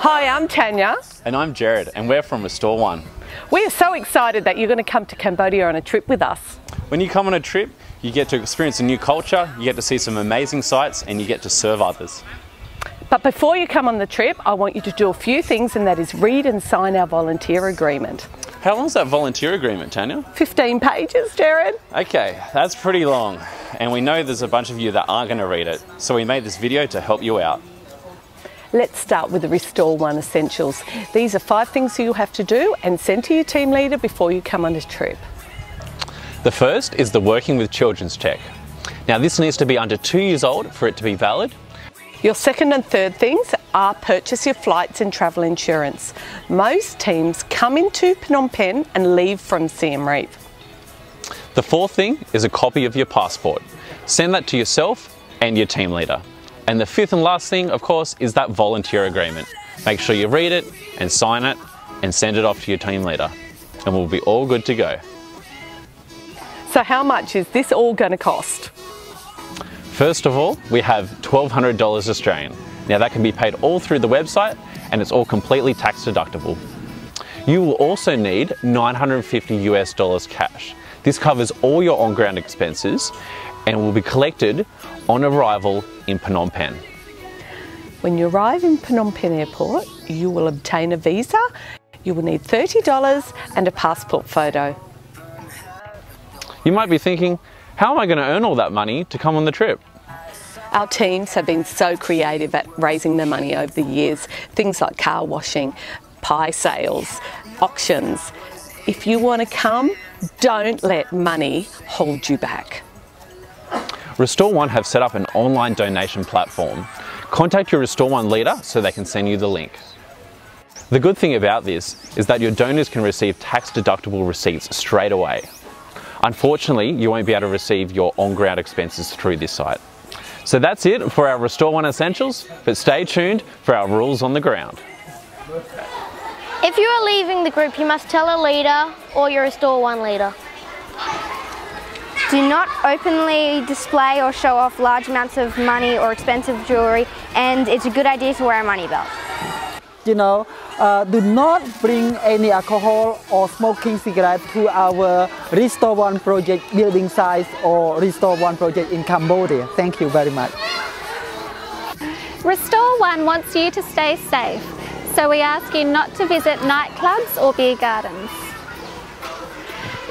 Hi, I'm Tanya. And I'm Jerad, and we're from Restore One. We are so excited that you're going to come to Cambodia on a trip with us. When you come on a trip, you get to experience a new culture, you get to see some amazing sights, and you get to serve others. But before you come on the trip, I want you to do a few things, and that is read and sign our volunteer agreement. How long is that volunteer agreement, Tanya? 15 pages, Jerad. Okay, that's pretty long. And we know there's a bunch of you that aren't going to read it, so we made this video to help you out. Let's start with the Restore One essentials. These are 5 things you'll have to do and send to your team leader before you come on a trip. The first is the Working with Children's check. Now this needs to be under 2 years old for it to be valid. Your second and third things are purchase your flights and travel insurance. Most teams come into Phnom Penh and leave from Siem Reap. The fourth thing is a copy of your passport. Send that to yourself and your team leader. And the fifth and last thing, of course, is that volunteer agreement. Make sure you read it and sign it and send it off to your team leader. And we'll be all good to go. So how much is this all going to cost? First of all, we have $1,200 Australian. Now that can be paid all through the website and it's all completely tax deductible. You will also need $950 US cash. This covers all your on-ground expenses and will be collected on arrival in Phnom Penh. When you arrive in Phnom Penh Airport, you will obtain a visa. You will need $30 and a passport photo. You might be thinking, how am I going to earn all that money to come on the trip? Our teams have been so creative at raising the money over the years. Things like car washing, pie sales, auctions. If you want to come, don't let money hold you back. Restore One have set up an online donation platform. Contact your Restore One leader so they can send you the link. The good thing about this is that your donors can receive tax-deductible receipts straight away. Unfortunately, you won't be able to receive your on-ground expenses through this site. So that's it for our Restore One essentials, but stay tuned for our rules on the ground. If you are leaving the group, you must tell a leader or your Restore One leader. Do not openly display or show off large amounts of money or expensive jewellery, and it's a good idea to wear a money belt. Do not bring any alcohol or smoking cigarette to our Restore One project building sites or Restore One project in Cambodia. Thank you very much. Restore One wants you to stay safe, so we ask you not to visit nightclubs or beer gardens.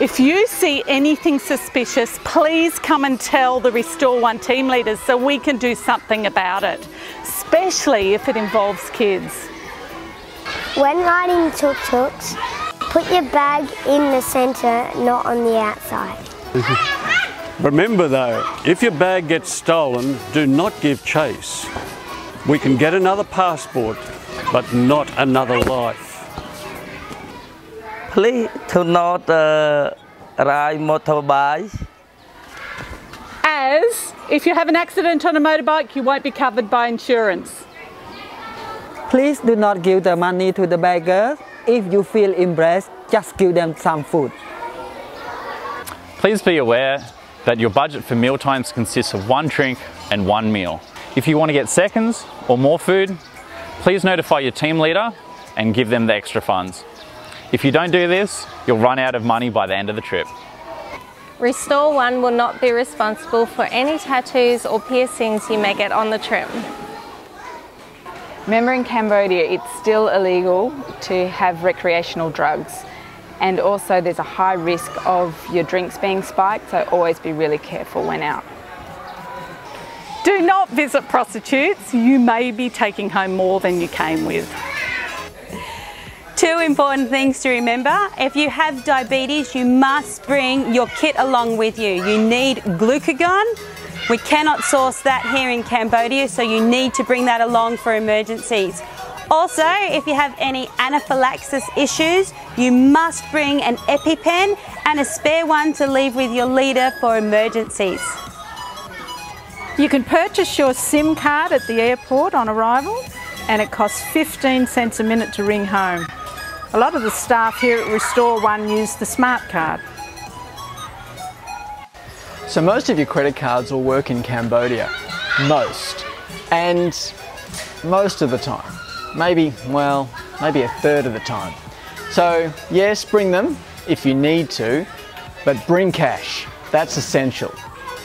If you see anything suspicious, please come and tell the Restore One team leaders so we can do something about it, especially if it involves kids. When riding tuk-tuks, put your bag in the centre, not on the outside. Remember though, if your bag gets stolen, do not give chase. We can get another passport, but not another life. Please do not ride motorbike. As if you have an accident on a motorbike, you won't be covered by insurance. Please do not give the money to the beggars. If you feel embarrassed, just give them some food. Please be aware that your budget for mealtimes consists of 1 drink and 1 meal. If you want to get seconds or more food, please notify your team leader and give them the extra funds. If you don't do this, you'll run out of money by the end of the trip. Restore One will not be responsible for any tattoos or piercings you may get on the trip. Remember, in Cambodia it's still illegal to have recreational drugs, and also there's a high risk of your drinks being spiked, so always be really careful when out. Do not visit prostitutes. You may be taking home more than you came with. 2 important things to remember. If you have diabetes, you must bring your kit along with you. You need glucagon. We cannot source that here in Cambodia, so you need to bring that along for emergencies. Also, if you have any anaphylaxis issues, you must bring an EpiPen and a spare one to leave with your leader for emergencies. You can purchase your SIM card at the airport on arrival, and it costs 15 cents a minute to ring home. A lot of the staff here at Restore One use the smart card. So most of your credit cards will work in Cambodia. Most. And most of the time. maybe a third of the time. So yes, bring them if you need to, but bring cash. That's essential.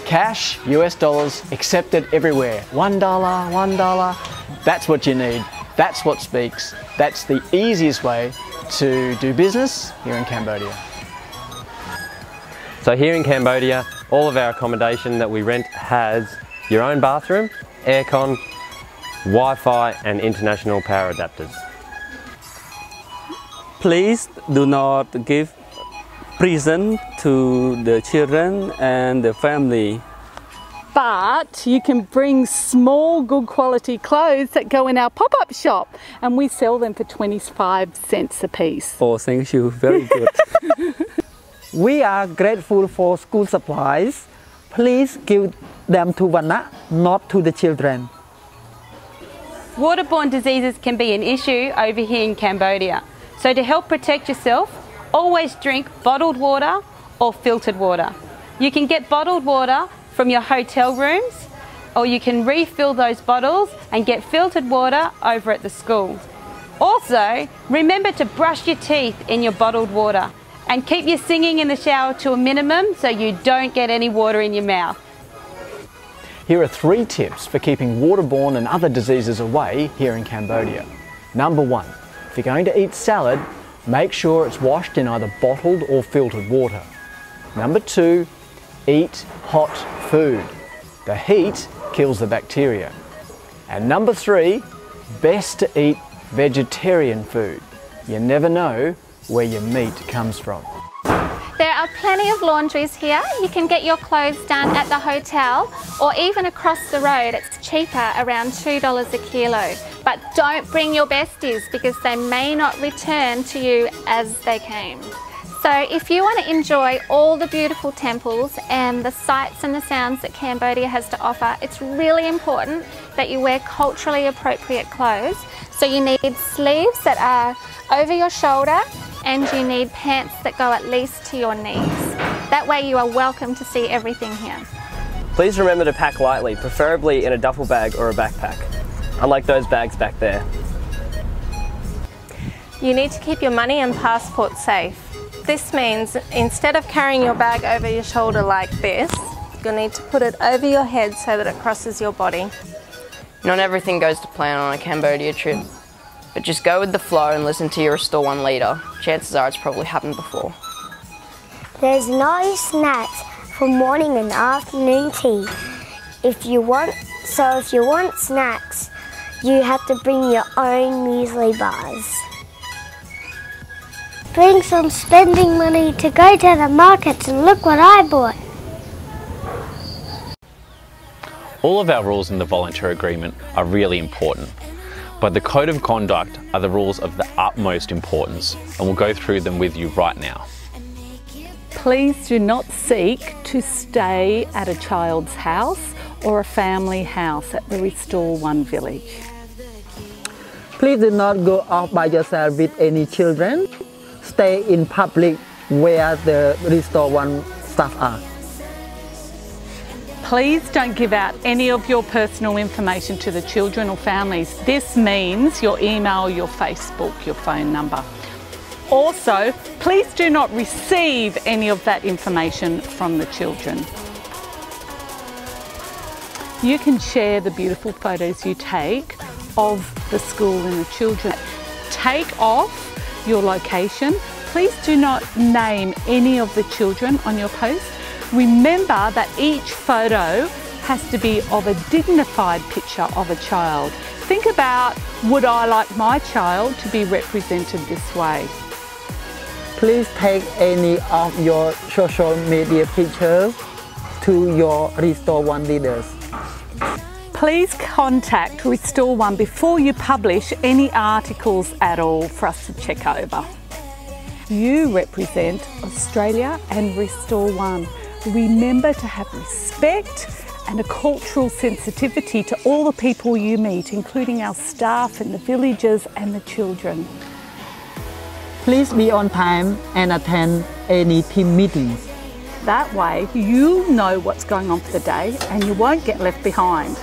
Cash, US dollars, accepted everywhere. $1, $1. That's what you need. That's what speaks. That's the easiest way to do business here in Cambodia. So here in Cambodia, all of our accommodation that we rent has your own bathroom, aircon, Wi-Fi and international power adapters. Please do not give present to the children and the family. But you can bring small, good quality clothes that go in our pop-up shop, and we sell them for 25 cents a piece. Oh, thank you. Very good. We are grateful for school supplies. Please give them to Vanna, not to the children. Waterborne diseases can be an issue over here in Cambodia. So to help protect yourself, always drink bottled water or filtered water. You can get bottled water from your hotel rooms, or you can refill those bottles and get filtered water over at the school. Also, remember to brush your teeth in your bottled water and keep your singing in the shower to a minimum so you don't get any water in your mouth. Here are 3 tips for keeping waterborne and other diseases away here in Cambodia. Number 1, if you're going to eat salad, make sure it's washed in either bottled or filtered water. Number 2, eat hot food. The heat kills the bacteria. And number 3, best to eat vegetarian food. You never know where your meat comes from. There are plenty of laundries here. You can get your clothes done at the hotel or even across the road. It's cheaper, around $2 a kilo. But don't bring your besties because they may not return to you as they came. So if you want to enjoy all the beautiful temples and the sights and the sounds that Cambodia has to offer, it's really important that you wear culturally appropriate clothes. So you need sleeves that are over your shoulder, and you need pants that go at least to your knees. That way you are welcome to see everything here. Please remember to pack lightly, preferably in a duffel bag or a backpack, unlike those bags back there. You need to keep your money and passport safe. This means instead of carrying your bag over your shoulder like this, you'll need to put it over your head so that it crosses your body. Not everything goes to plan on a Cambodia trip, but just go with the flow and listen to your Restore One leader. Chances are it's probably happened before. There's no snacks for morning and afternoon tea. If you want snacks, you have to bring your own muesli bars. Bring some spending money to go to the markets, and look what I bought. All of our rules in the volunteer agreement are really important, but the code of conduct are the rules of the utmost importance, and we'll go through them with you right now. Please do not seek to stay at a child's house or a family house at the Restore One village. Please do not go off by yourself with any children. Stay in public where the Restore One staff are. Please don't give out any of your personal information to the children or families. This means your email, your Facebook, your phone number. Also, please do not receive any of that information from the children. You can share the beautiful photos you take of the school and the children. Take off your location. Please do not name any of the children on your post. Remember that each photo has to be of a dignified picture of a child. Think about, would I like my child to be represented this way? Please take any of your social media pictures to your Restore One leaders. Please contact Restore One before you publish any articles at all for us to check over. You represent Australia and Restore One. Remember to have respect and a cultural sensitivity to all the people you meet, including our staff and the villagers and the children. Please be on time and attend any team meetings. That way you'll know what's going on for the day and you won't get left behind.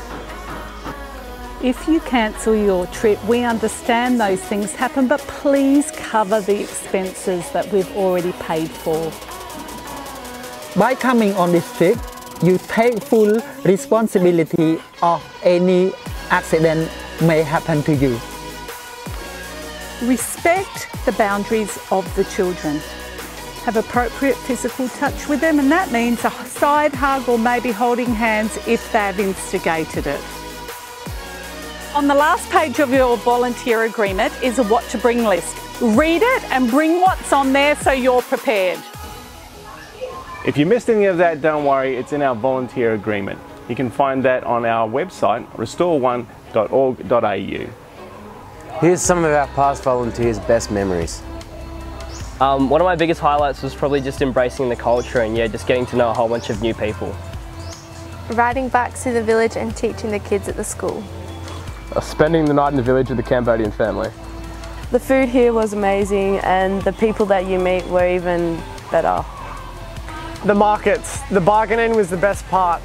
If you cancel your trip, we understand those things happen, but please cover the expenses that we've already paid for. By coming on this trip, you take full responsibility of any accident may happen to you. Respect the boundaries of the children. Have appropriate physical touch with them, and that means a side hug or maybe holding hands if they've instigated it. On the last page of your volunteer agreement is a what to bring list. Read it and bring what's on there so you're prepared. If you missed any of that, don't worry, it's in our volunteer agreement. You can find that on our website, restore1.org.au. Here's some of our past volunteers' best memories. One of my biggest highlights was probably just embracing the culture and just getting to know a whole bunch of new people. Riding bikes through the village and teaching the kids at the school. Spending the night in the village with the Cambodian family. The food here was amazing and the people that you meet were even better. The markets, the bargaining was the best part.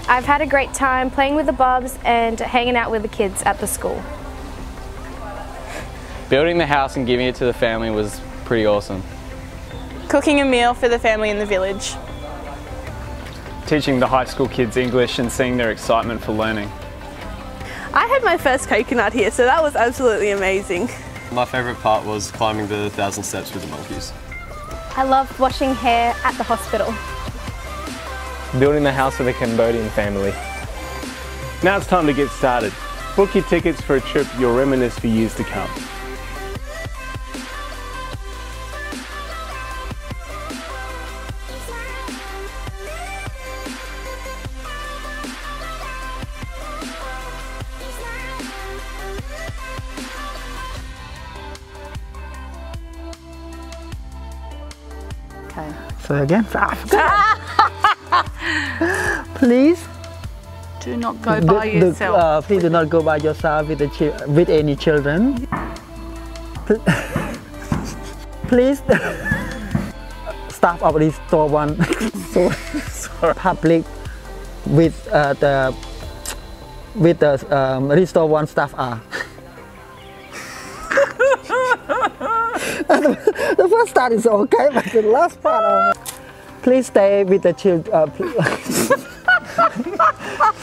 I've had a great time playing with the bubs and hanging out with the kids at the school. Building the house and giving it to the family was pretty awesome. Cooking a meal for the family in the village. Teaching the high school kids English and seeing their excitement for learning. I had my first coconut here, so that was absolutely amazing. My favourite part was climbing the 1,000 steps with the monkeys. I loved washing hair at the hospital. Building the house for the Cambodian family. Now it's time to get started. Book your tickets for a trip you'll reminisce for years to come. Okay. So again, please do not go by yourself. Please do not go by yourself with any children. Please, staff of Restore One, public with the Restore One staff are. The first part is okay, but the last part, please stay with the children.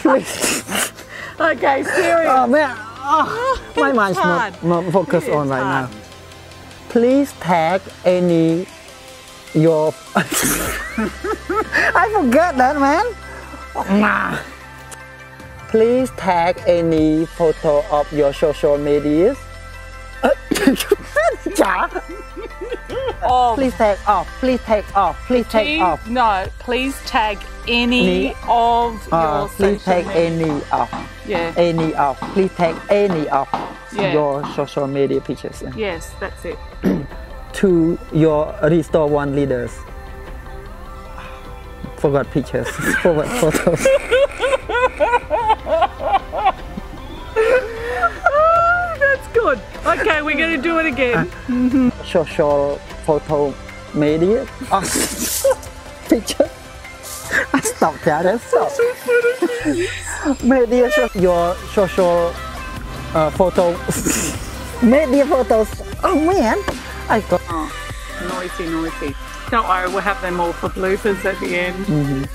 Please. Okay, serious. Oh man, my mind's not focused on right now. Please tag any your. I forgot that, man. Nah. Please tag any photo of your social media. Please tag off. Please tag off. Please tag off. No, please tag any of your please tag any of. Yeah. Any of. Please tag any of Yeah. your social media pictures. Yeah. Yes, that's it. To your Restore One leaders. Forgot pictures. Forgot photos. That's good. Okay, we're going to do it again. Social photo media. Picture. Stop that. Stop. Media. Your social photo. Media photos. Oh man. I got. Noisy. Don't worry, we'll have them all for bloopers at the end.